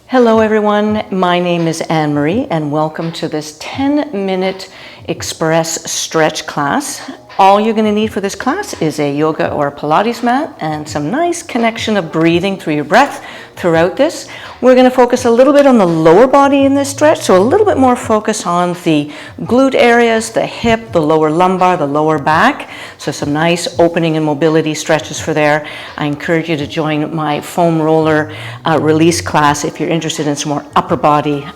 Hello everyone, my name is Anne Marie and welcome to this 10-minute express stretch class. All you're going to need for this class is a yoga or a Pilates mat and some nice connection of breathing through your breath throughout this. We're going to focus a little bit on the lower body in this stretch, so a little bit more focus on the glute areas, the hip, the lower lumbar, the lower back. So some nice opening and mobility stretches for there. I encourage you to join my foam roller release class if you're interested in some more upper body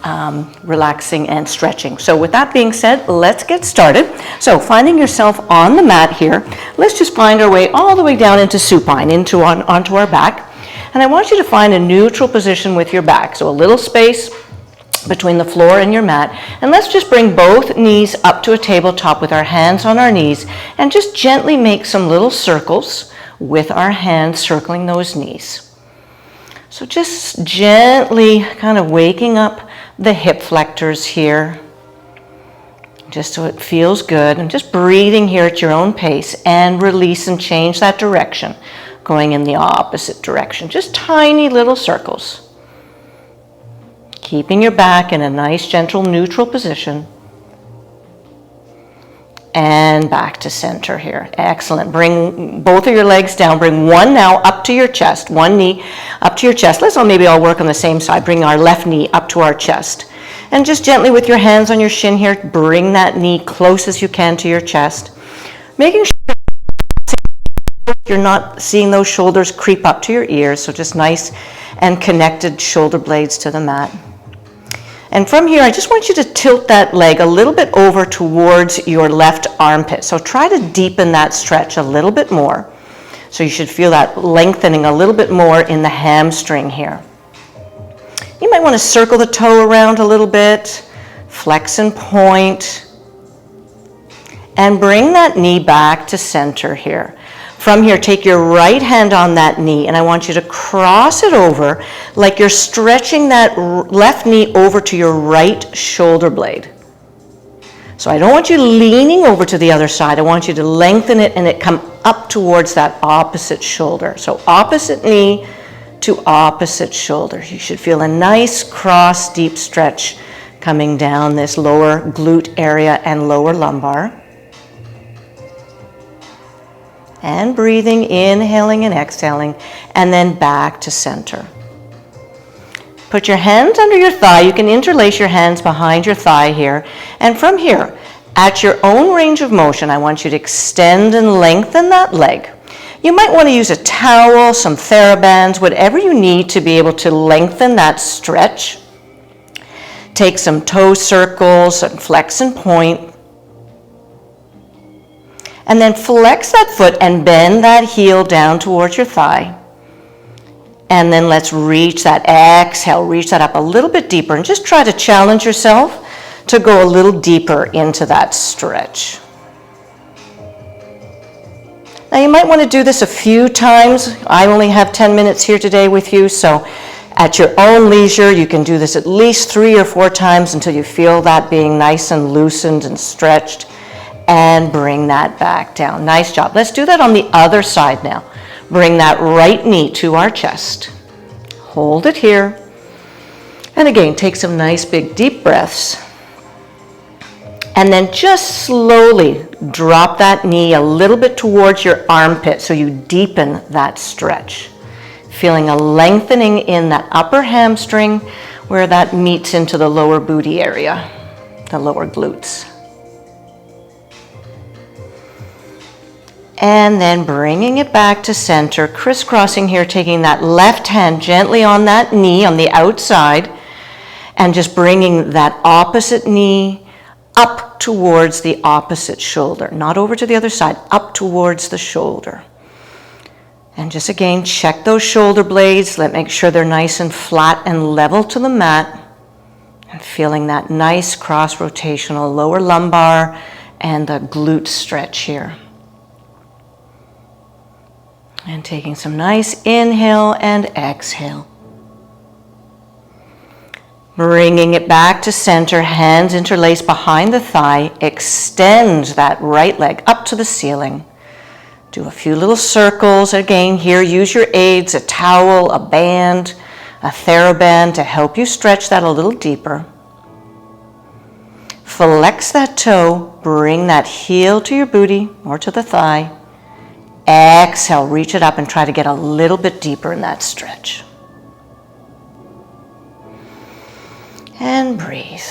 relaxing and stretching. So with that being said, let's get started. So finding yourself on the mat here, let's just find our way all the way down into supine, onto our back. And I want you to find a neutral position with your back, so a little space between the floor and your mat. And let's just bring both knees up to a tabletop with our hands on our knees and just gently make some little circles with our hands circling those knees. So just gently kind of waking up the hip flexors here, just so it feels good, and just breathing here at your own pace and release and change that direction, going in the opposite direction, just tiny little circles. Keeping your back in a nice, gentle, neutral position. And back to center here. Excellent. Bring both of your legs down. Bring one now up to your chest, one knee up to your chest. Let's maybe all work on the same side. Bring our left knee up to our chest. And just gently with your hands on your shin here, bring that knee close as you can to your chest. Making sure you're not seeing those shoulders creep up to your ears, so just nice and connected shoulder blades to the mat. And from here, I just want you to tilt that leg a little bit over towards your left armpit. So try to deepen that stretch a little bit more. So you should feel that lengthening a little bit more in the hamstring here. You might want to circle the toe around a little bit, flex and point, and bring that knee back to center here. From here, take your right hand on that knee, and I want you to cross it over like you're stretching that left knee over to your right shoulder blade. So I don't want you leaning over to the other side. I want you to lengthen it and it come up towards that opposite shoulder. So opposite knee to opposite shoulder. You should feel a nice cross, deep stretch coming down this lower glute area and lower lumbar. And breathing, inhaling and exhaling, and then back to center. Put your hands under your thigh. You can interlace your hands behind your thigh here. And from here, at your own range of motion, I want you to extend and lengthen that leg. You might want to use a towel, some TheraBands, whatever you need to be able to lengthen that stretch. Take some toe circles and flex and point. And then flex that foot and bend that heel down towards your thigh. And then let's reach that, exhale, reach that up a little bit deeper and just try to challenge yourself to go a little deeper into that stretch. Now you might want to do this a few times. I only have 10 minutes here today with you, so at your own leisure, you can do this at least 3 or 4 times until you feel that being nice and loosened and stretched. And bring that back down. Nice job. Let's do that on the other side now. Bring that right knee to our chest. Hold it here. And again, take some nice big deep breaths. And then just slowly drop that knee a little bit towards your armpit so you deepen that stretch. Feeling a lengthening in that upper hamstring where that meets into the lower booty area, the lower glutes. And then bringing it back to center, crisscrossing here, taking that left hand gently on that knee on the outside, and just bringing that opposite knee up towards the opposite shoulder. Not over to the other side, up towards the shoulder. And just again, check those shoulder blades. Make sure they're nice and flat and level to the mat. And feeling that nice cross-rotational lower lumbar and the glute stretch here. And taking some nice inhale and exhale. Bringing it back to center, hands interlaced behind the thigh. Extend that right leg up to the ceiling. Do a few little circles. Again, here, use your aids, a towel, a band, a TheraBand to help you stretch that a little deeper. Flex that toe, bring that heel to your booty or to the thigh. Exhale, reach it up and try to get a little bit deeper in that stretch. And breathe.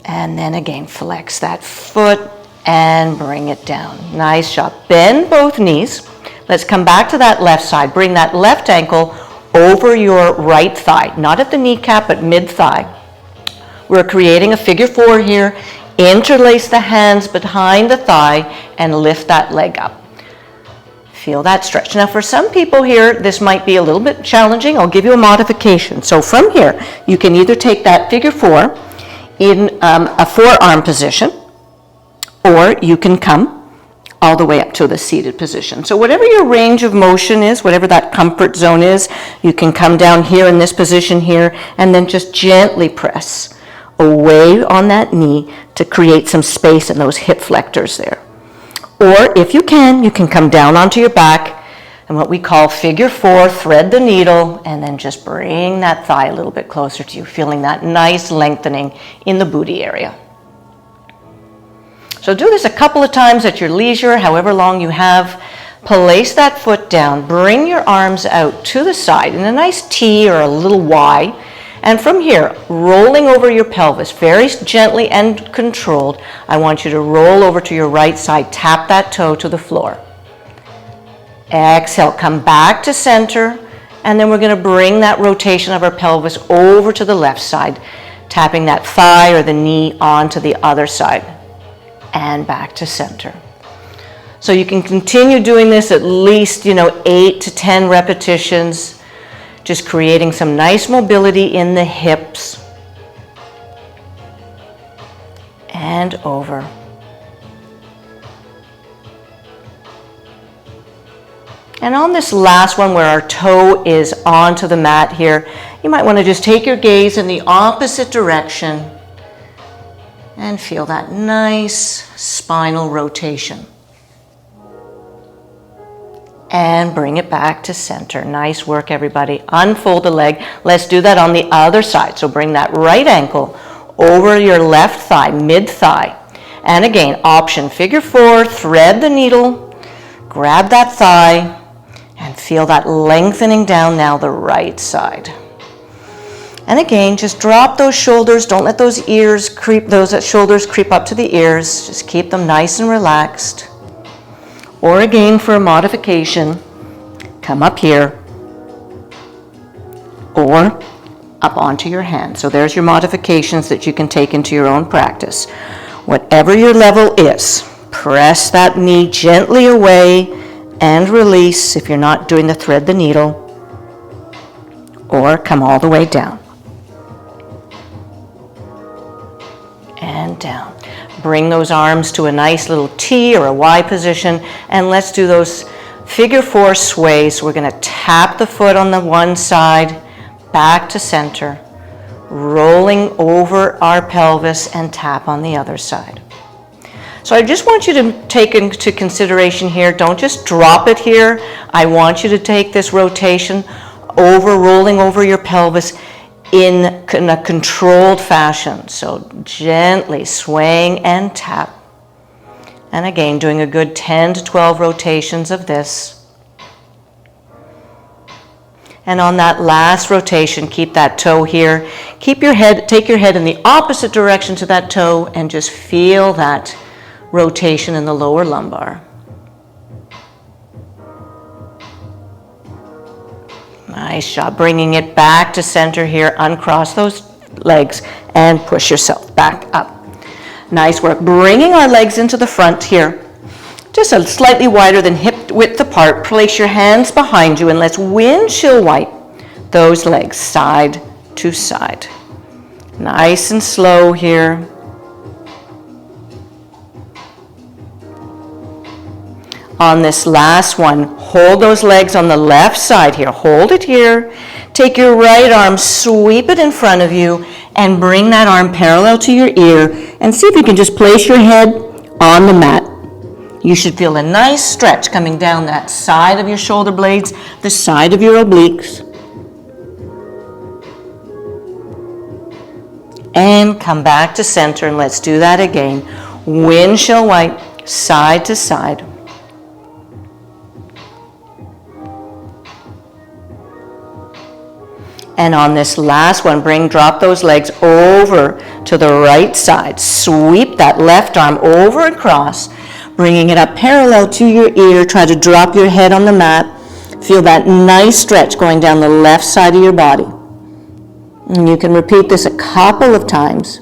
And then again, flex that foot and bring it down. Nice job. Bend both knees. Let's come back to that left side. Bring that left ankle over your right thigh, not at the kneecap, but mid-thigh. We're creating a figure 4 here. Interlace the hands behind the thigh and lift that leg up. Feel that stretch. Now for some people here, this might be a little bit challenging. I'll give you a modification. So from here, you can either take that figure 4 in a forearm position, or you can come all the way up to the seated position. So whatever your range of motion is, whatever that comfort zone is, you can come down here in this position here and then just gently press away on that knee to create some space in those hip flexors there. Or if you can come down onto your back and what we call figure 4, thread the needle, and then just bring that thigh a little bit closer to you, feeling that nice lengthening in the booty area. So do this a couple of times at your leisure, however long you have. Place that foot down, bring your arms out to the side in a nice T or a little Y. And from here, rolling over your pelvis, very gently and controlled, I want you to roll over to your right side, tap that toe to the floor. Exhale, come back to center, and then we're going to bring that rotation of our pelvis over to the left side, tapping that thigh or the knee onto the other side, and back to center. So you can continue doing this at least, 8 to 10 repetitions, just creating some nice mobility in the hips. And over. And on this last one where our toe is onto the mat here, you might want to just take your gaze in the opposite direction and feel that nice spinal rotation. And bring it back to center. Nice work, everybody. Unfold the leg. Let's do that on the other side. So bring that right ankle over your left thigh, mid-thigh. And again, option figure 4, thread the needle, grab that thigh, and feel that lengthening down now the right side. And again, just drop those shoulders. Don't let those shoulders creep up to the ears. Just keep them nice and relaxed. Or again, for a modification, come up here or up onto your hand. So there's your modifications that you can take into your own practice. Whatever your level is, press that knee gently away and release if you're not doing the thread the needle, or come all the way down. And down. Bring those arms to a nice little T or a Y position, and let's do those figure 4 sways. So we're going to tap the foot on the one side, back to center, rolling over our pelvis and tap on the other side. So I just want you to take into consideration here, don't just drop it here. I want you to take this rotation over, rolling over your pelvis in a controlled fashion. So gently swaying and tap. And again, doing a good 10 to 12 rotations of this. And on that last rotation, keep that toe here. Take your head in the opposite direction to that toe and just feel that rotation in the lower lumbar. Nice job. Bringing it back to center here. Uncross those legs and push yourself back up. Nice work. Bringing our legs into the front here. Just a slightly wider than hip width apart. Place your hands behind you and let's windshield wipe those legs side to side. Nice and slow here. On this last one, hold those legs on the left side here. Hold it here. Take your right arm, sweep it in front of you, and bring that arm parallel to your ear. And see if you can just place your head on the mat. You should feel a nice stretch coming down that side of your shoulder blades, the side of your obliques. and come back to center, and let's do that again. Windshield wipe, side to side. And on this last one, drop those legs over to the right side. Sweep that left arm over and across, bringing it up parallel to your ear. Try to drop your head on the mat. Feel that nice stretch going down the left side of your body. And you can repeat this a couple of times.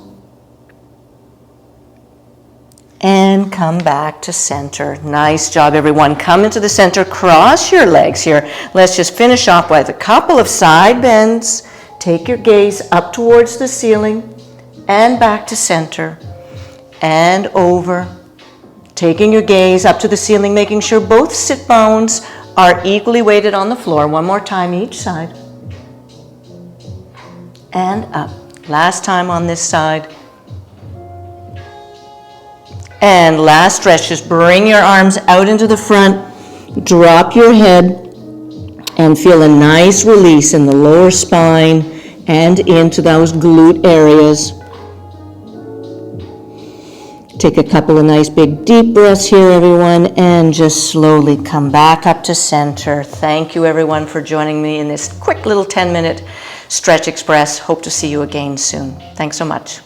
And come back to center. Nice job, everyone. Come into the center, cross your legs here. Let's just finish off with a couple of side bends. Take your gaze up towards the ceiling and back to center and over. Taking your gaze up to the ceiling, making sure both sit bones are equally weighted on the floor. One more time each side. And up. Last time on this side. And last stretch, just bring your arms out into the front, drop your head, and feel a nice release in the lower spine and into those glute areas. Take a couple of nice big deep breaths here, everyone, and just slowly come back up to center. Thank you, everyone, for joining me in this quick little 10-minute Stretch Express. Hope to see you again soon. Thanks so much.